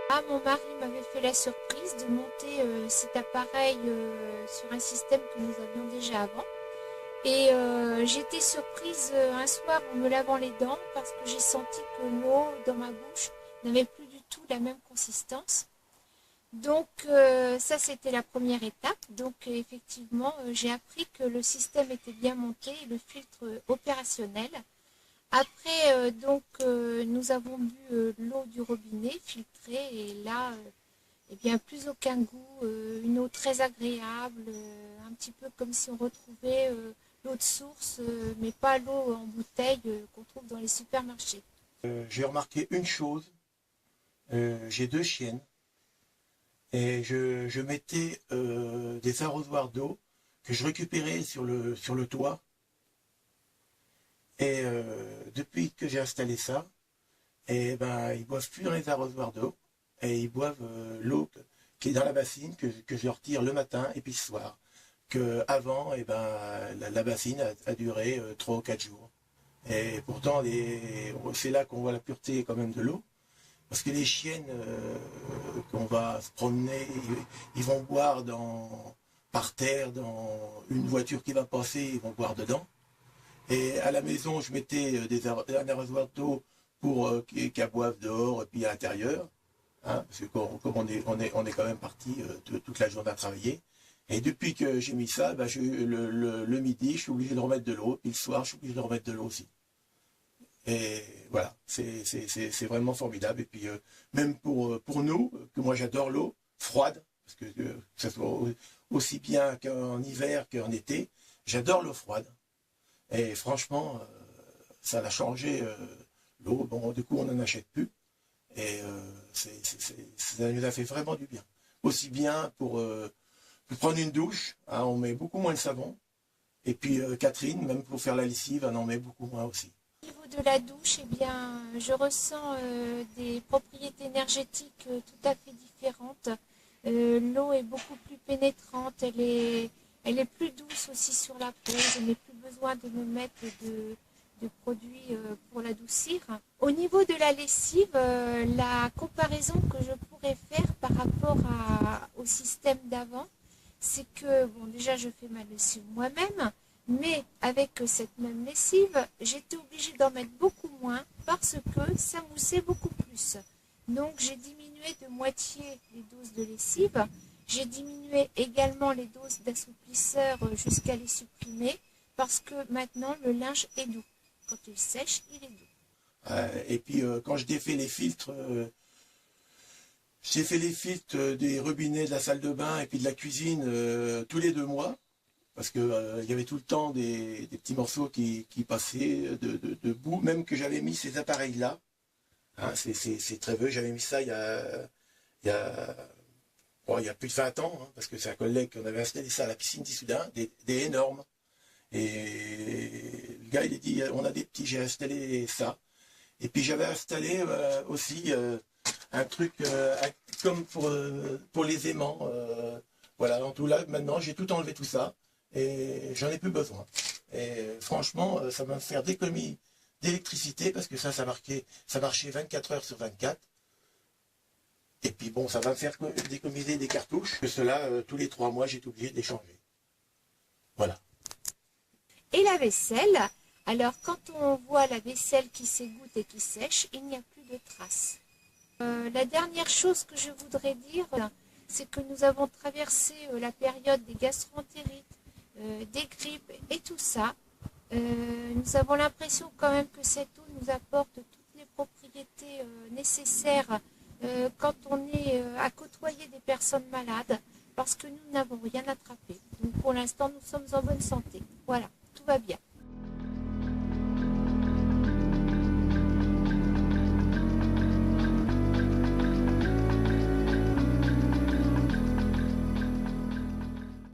Ah, mon mari m'avait fait la surprise de monter cet appareil sur un système que nous avions déjà avant. Et j'étais surprise un soir en me lavant les dents parce que j'ai senti que l'eau dans ma bouche n'avait plus du tout la même consistance. Donc ça c'était la première étape. Donc effectivement j'ai appris que le système était bien monté et le filtre opérationnel. Après nous avons bu l'eau du robinet filtrée et là eh bien plus aucun goût, une eau très agréable, un petit peu comme si on retrouvait l'eau de source, mais pas l'eau en bouteille qu'on trouve dans les supermarchés. J'ai remarqué une chose, j'ai deux chiennes et je mettais des arrosoirs d'eau que je récupérais sur le toit. Et depuis que j'ai installé ça, et ben, ils boivent plus dans les arrosoirs d'eau et ils boivent l'eau qui est dans la bassine que je leur tire le matin et puis le soir. Que avant, et ben, la bassine a duré 3 ou 4 jours. Et pourtant, c'est là qu'on voit la pureté quand même de l'eau. Parce que les chiennes, qu'on va se promener, ils vont boire par terre, dans une voiture qui va passer, ils vont boire dedans. Et à la maison, je mettais un arrosoir d'eau pour qu'elles boivent dehors et puis à l'intérieur. Hein, parce que comme on est quand même parti toute la journée à travailler. Et depuis que j'ai mis ça, ben le midi, je suis obligé de remettre de l'eau. Et le soir, je suis obligé de remettre de l'eau aussi. Et voilà, c'est vraiment formidable. Et puis même pour nous, que moi j'adore l'eau froide, parce que ce soit aussi bien qu'en hiver qu'en été, j'adore l'eau froide. Et franchement, ça a changé l'eau. Bon, du coup, on n'en achète plus. Et ça nous a fait vraiment du bien. Aussi bien pour prendre une douche, hein, on met beaucoup moins de savon. Et puis Catherine, même pour faire la lessive, elle en met beaucoup moins aussi. Au niveau de la douche, eh bien, je ressens des propriétés énergétiques tout à fait différentes. L'eau est beaucoup plus pénétrante, elle est plus douce aussi sur la peau. Je n'ai plus besoin de me mettre de produits pour l'adoucir. Au niveau de la lessive, la comparaison que je pourrais faire par rapport au système d'avant, c'est que, bon, déjà, je fais ma lessive moi-même, mais avec cette même lessive, j'étais obligée d'en mettre beaucoup moins parce que ça moussait beaucoup plus. Donc, j'ai diminué de moitié les doses de lessive. J'ai diminué également les doses d'assouplisseur jusqu'à les supprimer parce que maintenant, le linge est doux. Quand il sèche, il est doux. Et puis quand je défais les filtres, j'ai fait les filtres des robinets de la salle de bain et puis de la cuisine tous les 2 mois. Parce que il y avait tout le temps des petits morceaux qui passaient de boue, même que j'avais mis ces appareils-là. Hein, c'est très vieux, j'avais mis ça il y a, bon, il y a plus de 20 ans, hein, parce que c'est un collègue qu'on avait installé ça à la piscine d'Issoudun, des énormes. Et le gars, il a dit, on a des petits, j'ai installé ça. Et puis j'avais installé aussi un truc comme pour les aimants. Voilà, en tout là, maintenant, j'ai tout enlevé tout ça. Et j'en ai plus besoin. Et franchement, ça va me faire d'économie d'électricité parce que ça marchait 24 heures sur 24. Et puis bon, ça va me faire d'économiser des cartouches. Que cela, tous les 3 mois, j'ai été obligé de les changer. Voilà. Et la vaisselle, alors quand on voit la vaisselle qui s'égoutte et qui sèche, il n'y a plus de traces. La dernière chose que je voudrais dire, c'est que nous avons traversé la période des gastroentérites, des grippes et tout ça. Nous avons l'impression quand même que cette eau nous apporte toutes les propriétés nécessaires quand on est à côtoyer des personnes malades, parce que nous n'avons rien attrapé. Donc pour l'instant, nous sommes en bonne santé. Voilà, tout va bien.